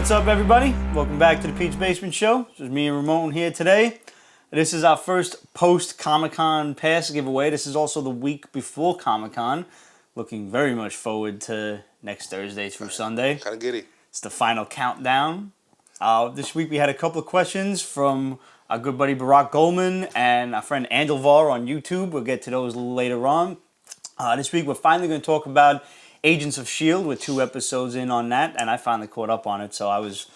What's up, everybody? Welcome back to the Pete's Basement Show. This is me and Ramon here today. This is our first post-Comic-Con pass giveaway. This is also the week before Comic-Con. Looking very much forward to next Thursday through Sunday. Kind of giddy. It's the final countdown. This week we had a couple of questions from our good buddy Barack Goldman and our friend Andelvar on YouTube. We'll get to those later on. This week we're finally going to talk about Agents of S.H.I.E.L.D. We're 2 episodes in on that, and I finally caught up on it, so I was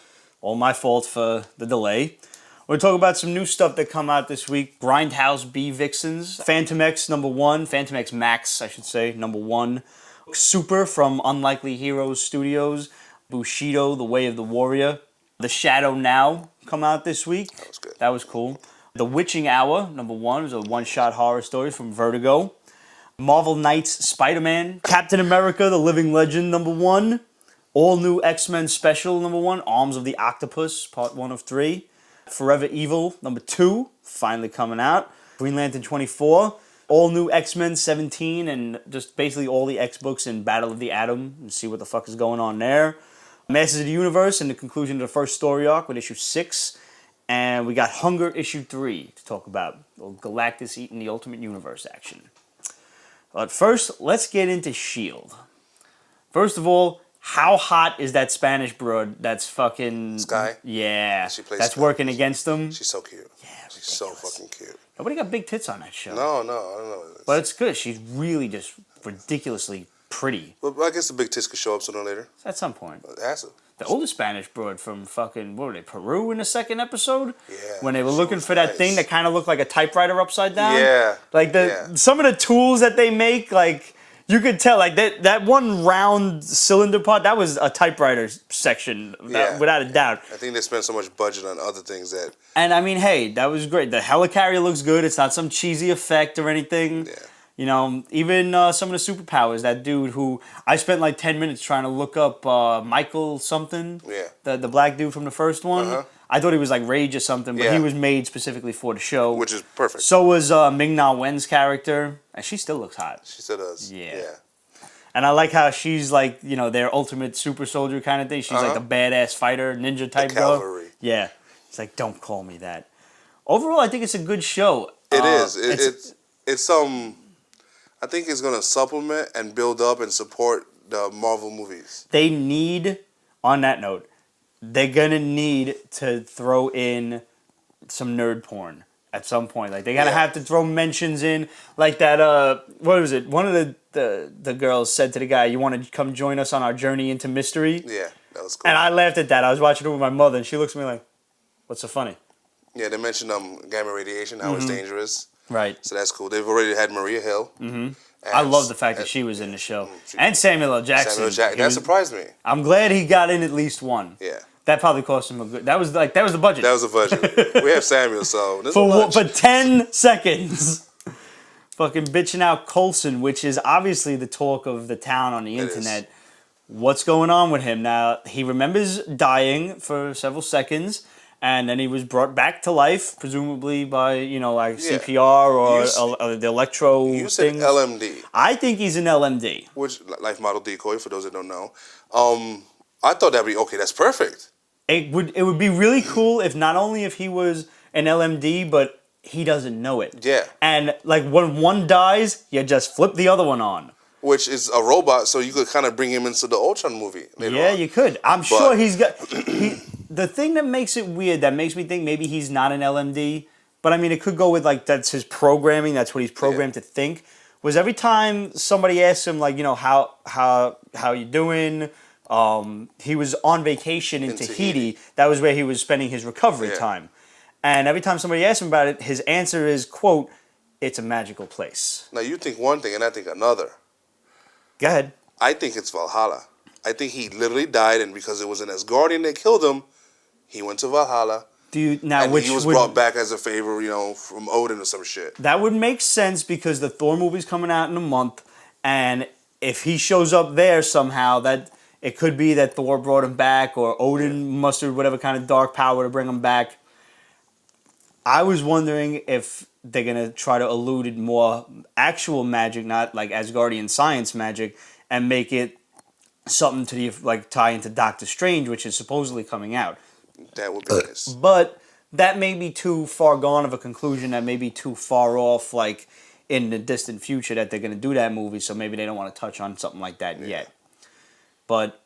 all my fault for the delay. We're going to talk about some new stuff that come out this week. Grindhouse B Vixens, Phantomex #1, Phantomex Max, I should say, #1. Super from Unlikely Heroes Studios, Bushido, The Way of the Warrior. The Shadow Now come out this week. That was good. That was cool. The Witching Hour, #1, is a one-shot horror story from Vertigo. Marvel Knights Spider-Man. Captain America, The Living Legend, #1. All New X-Men Special, #1. Arms of the Octopus, Part 1 of 3. Forever Evil, #2, finally coming out. Green Lantern 24. All New X-Men 17, and just basically all the X books in Battle of the Atom, and see what the fuck is going on there. Masters of the Universe, and the conclusion of the first story arc with issue 6. And we got Hunger issue 3 to talk about. Galactus eating the Ultimate Universe action. But first, let's get into S.H.I.E.L.D. First of all, how hot is that Spanish broad that's fucking... Sky? Yeah. She plays that's Sky. working against them. She's so cute. Yeah, she's so fucking cute. Nobody got big tits on that show. No, I don't know. But it's good. She's really just ridiculously pretty. Well, I guess the big tits could show up sooner or later. At some point. It has to. The oldest Spanish broad from fucking, what were they, Peru in the second episode? Yeah. When they were looking for that thing that kind of looked like a typewriter upside down? Yeah. Like, some of the tools that they make, like, you could tell, like, that one round cylinder part, that was a typewriter section, without a doubt. I think they spent so much budget on other things that... And, I mean, hey, that was great. The helicarrier looks good. It's not some cheesy effect or anything. Yeah. You know, even some of the superpowers, that dude who... I spent like 10 minutes trying to look up Michael something. Yeah. The black dude from the first one. Uh-huh. I thought he was like Rage or something, but he was made specifically for the show. Which is perfect. So was Ming-Na Wen's character. And she still looks hot. She still does. Yeah. And I like how she's like, you know, their ultimate super soldier kind of thing. She's like a badass fighter, ninja type girl. Cavalry. Yeah. It's like, don't call me that. Overall, I think it's a good show. It is. It's I think it's going to supplement and build up and support the Marvel movies. They need, on that note, they're going to need to throw in some nerd porn at some point. Like, they're going to have to throw mentions in. Like that, what was it? One of the girls said to the guy, you want to come join us on our journey into mystery? Yeah, that was cool. And I laughed at that. I was watching it with my mother, and she looks at me like, what's so funny? Yeah, they mentioned gamma radiation, how it's dangerous. Right. So that's cool. They've already had Maria Hill. Mm-hmm. I love the fact that she was in the show. And Samuel L. Jackson. That surprised me. I'm glad he got in at least one. Yeah. That probably cost him a good... That was the budget. That was the budget. We have Samuel, so... For 10 seconds. Fucking bitching out Coulson, which is obviously the talk of the town on the internet. What's going on with him? Now, he remembers dying for several seconds, and then he was brought back to life, presumably by, you know, like CPR or the electro You said things. LMD. I think he's an LMD. Which, life model decoy, for those that don't know. I thought that'd be, okay, that's perfect. It would be really cool if he was an LMD, but he doesn't know it. Yeah. And, like, when one dies, you just flip the other one on. Which is a robot, so you could kind of bring him into the Ultron movie later on. You could. I'm sure he's got... the thing that makes it weird, that makes me think maybe he's not an LMD, but I mean, it could go with, like, that's his programming, that's what he's programmed to think, was every time somebody asked him, like, you know, how you doing... he was on vacation in Tahiti. That was where he was spending his recovery time. And every time somebody asked him about it, his answer is, quote, it's a magical place. Now, you think one thing and I think another. Go ahead. I think it's Valhalla. I think he literally died, and because it was an Asgardian that killed him, he went to Valhalla. He was brought back as a favor, you know, from Odin or some shit. That would make sense because the Thor movie's coming out in a month, and if he shows up there somehow, that... It could be that Thor brought him back, or Odin mustered whatever kind of dark power to bring him back. I was wondering if they're going to try to allude more actual magic, not like Asgardian science magic, and make it something to the like tie into Doctor Strange, which is supposedly coming out. That would be nice. But that may be too far gone of a conclusion. That may be too far off, like in the distant future, that they're going to do that movie. So maybe they don't want to touch on something like that yet. But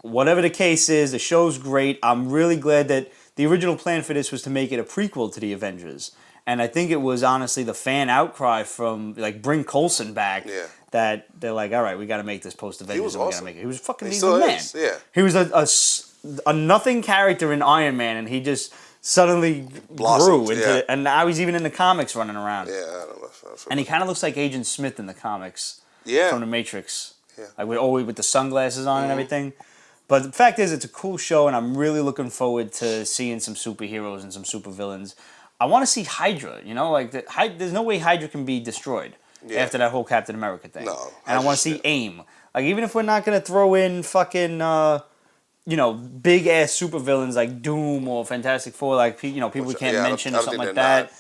whatever the case is, the show's great. I'm really glad that the original plan for this was to make it a prequel to the Avengers. And I think it was honestly the fan outcry from, like, bring Coulson back that they're like, all right, we got to make this post-Avengers. He was awesome. He was fucking He the man. Yeah. He was a nothing character in Iron Man, and he just suddenly blossomed, grew into it. And now he's even in the comics running around. Yeah, I don't know. And he kind of looks like Agent Smith in the comics. Yeah. From the Matrix. Yeah. Like with the sunglasses on and everything. But the fact is, it's a cool show, and I'm really looking forward to seeing some superheroes and some supervillains. I want to see Hydra, you know? Like, there's no way Hydra can be destroyed after that whole Captain America thing. No. And I want to see AIM. Like, even if we're not going to throw in fucking, big-ass supervillains like Doom or Fantastic Four, like, people we can't mention or something like that.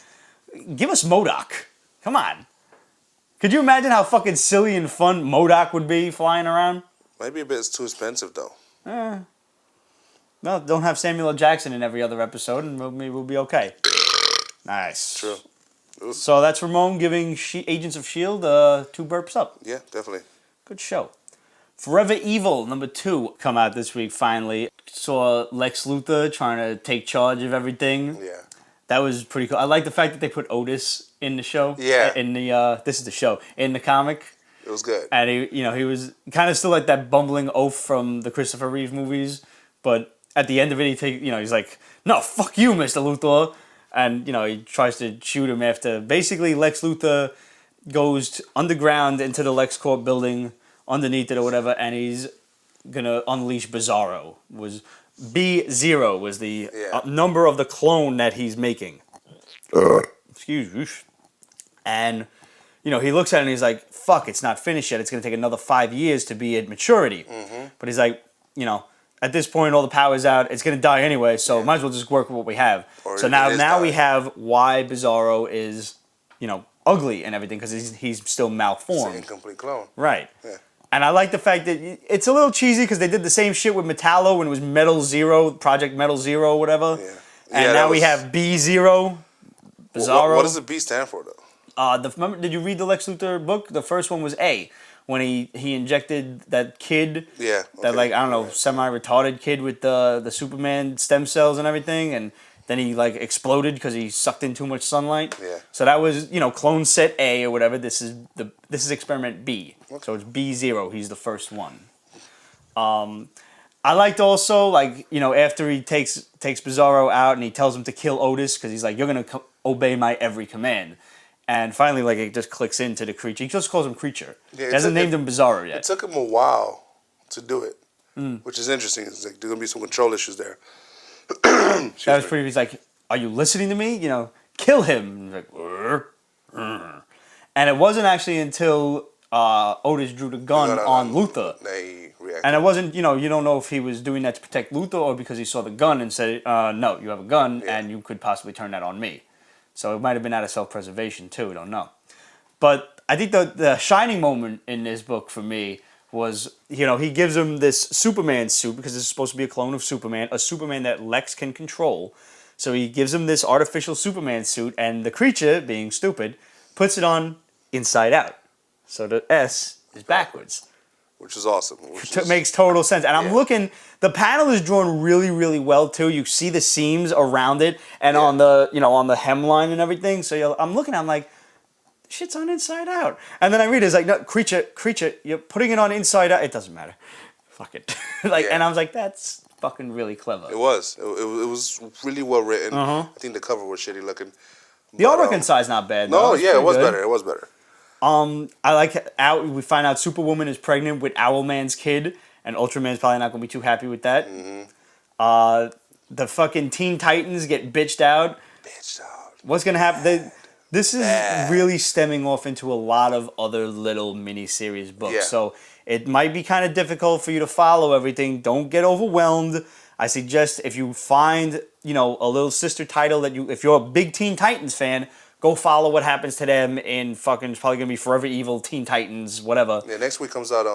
Give us MODOK. Come on. Could you imagine how fucking silly and fun MODOK would be flying around? Might be a bit too expensive, though. Well, don't have Samuel L. Jackson in every other episode, and maybe we'll be okay. Nice. True. So that's Ramon giving Agents of S.H.I.E.L.D. 2 burps up. Yeah, definitely. Good show. Forever Evil, number 2, come out this week, finally. Saw Lex Luthor trying to take charge of everything. Yeah. That was pretty cool. I like the fact that they put Otis in the show. Yeah. In the, this is the show, in the comic. It was good. And he was kind of still like that bumbling oaf from the Christopher Reeve movies, but at the end of it, he's like, "No, fuck you, Mr. Luthor," and he tries to shoot him after. Basically, Lex Luthor goes underground into the LexCorp building underneath it or whatever, and he's gonna unleash Bizarro. B0 was the number of the clone that he's making. Excuse me. And he looks at it and he's like, fuck, it's not finished yet. It's going to take another 5 years to be at maturity. Mm-hmm. But he's like, at this point, all the power's out. It's going to die anyway, so might as well just work with what we have. So now we have why Bizarro is, ugly and everything, because he's still malformed. It's an incomplete clone. Right. Yeah. And I like the fact that it's a little cheesy because they did the same shit with Metallo when it was Metal Zero, Project Metal Zero, or whatever. Yeah. And now we have B0, Bizarro. What does the B stand for, though? Remember, did you read the Lex Luthor book? The first one was A, when he injected that kid, semi-retarded kid with the Superman stem cells and everything, and then he exploded because he sucked in too much sunlight. Yeah. So that was clone set A or whatever. This is experiment B. Okay. So it's B0. He's the first one. I liked also after he takes Bizarro out and he tells him to kill Otis because he's like, you're gonna obey my every command. And finally, it just clicks into the creature. He just calls him Creature. Yeah, he hasn't named him Bizarro yet. It took him a while to do it, which is interesting. It's there's going to be some control issues there. That was pretty... He's like, are you listening to me? Kill him. And he's like, Rrr. And it wasn't actually until Otis drew the gun on Luthor. They reacted. And it wasn't, you don't know if he was doing that to protect Luthor or because he saw the gun and said, no, you have a gun and you could possibly turn that on me. So it might have been out of self-preservation too, we don't know. But I think the shining moment in this book for me was, he gives him this Superman suit because it's supposed to be a clone of Superman, a Superman that Lex can control. So he gives him this artificial Superman suit, and the creature, being stupid, puts it on inside out. So the S is backwards. Which is awesome. Makes total sense. And I'm looking, the panel is drawn really, really well too. You see the seams around it and on the, on the hemline and everything. So I'm looking, I'm like, shit's on inside out. And then I read it, it's like, no, creature, you're putting it on inside out. It doesn't matter. Fuck it. And I was like, that's fucking really clever. It was. It was really well written. I think the cover was shitty looking. The artwork inside's not bad. No, it was better. It was better. I like we find out Superwoman is pregnant with Owlman's kid, and Ultraman's probably not going to be too happy with that. Mm-hmm. The fucking Teen Titans get bitched out. What's going to happen? This is really stemming off into a lot of other little mini-series books. Yeah. So it might be kind of difficult for you to follow everything. Don't get overwhelmed. I suggest if you find, a little sister title if you're a big Teen Titans fan, go follow what happens to them in fucking, it's probably going to be Forever Evil, Teen Titans, whatever. Yeah, next week comes out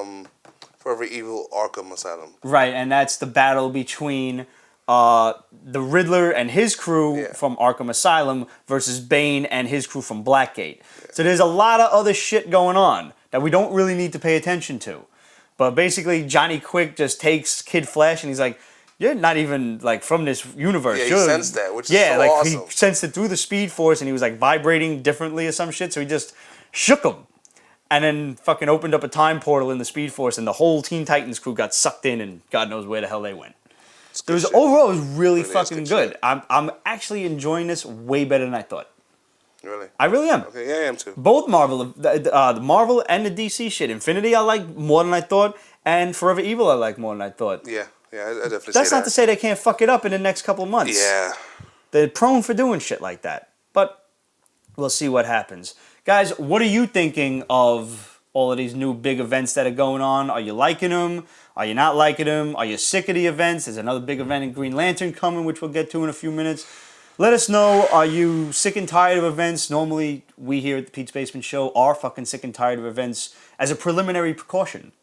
Forever Evil Arkham Asylum. Right, and that's the battle between the Riddler and his crew from Arkham Asylum versus Bane and his crew from Blackgate. So there's a lot of other shit going on that we don't really need to pay attention to. But basically, Johnny Quick just takes Kid Flash and he's like, "You're not even like from this universe." Yeah, he You're, sensed that, which is so like awesome. he sensed it through the Speed Force and he was like vibrating differently or some shit. So he just shook him. And then fucking opened up a time portal in the Speed Force, and the whole Teen Titans crew got sucked in, and God knows where the hell they went. Overall, it was really fucking good. I'm actually enjoying this way better than I thought. Really? I really am. Okay, yeah, I am too. Both Marvel, the Marvel and the DC shit. Infinity I like more than I thought, and Forever Evil I like more than I thought. Yeah, I definitely say that. That's not to say they can't fuck it up in the next couple of months. Yeah. They're prone for doing shit like that. But we'll see what happens. Guys, what are you thinking of all of these new big events that are going on? Are you liking them? Are you not liking them? Are you sick of the events? There's another big event in Green Lantern coming, which we'll get to in a few minutes. Let us know, are you sick and tired of events? Normally, we here at the Pete's Basement Show are fucking sick and tired of events as a preliminary precaution.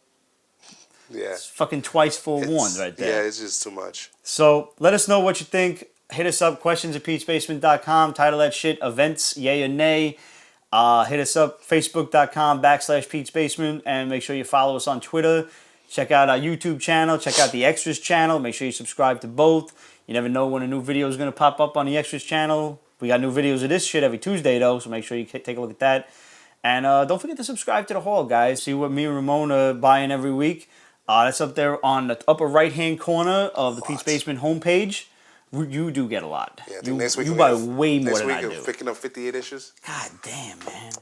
Yeah. It's fucking twice forewarned right there. Yeah, it's just too much. So let us know what you think. Hit us up, questions@petesbasement.com. Title that shit, events, yay or nay. Hit us up, facebook.com/Pete's Basement, and make sure you follow us on Twitter. Check out our YouTube channel. Check out the Extras channel. Make sure you subscribe to both. You never know when a new video is going to pop up on the Extras channel. We got new videos of this shit every Tuesday, though, so make sure you take a look at that. And don't forget to subscribe to the Haul, guys. See what me and Ramon are buying every week. That's up there on the upper right-hand corner of the Pete's Basement homepage. You do get a lot. Yeah, I think next week you buy way more than I do. Next week, picking up 58 issues. God damn, man.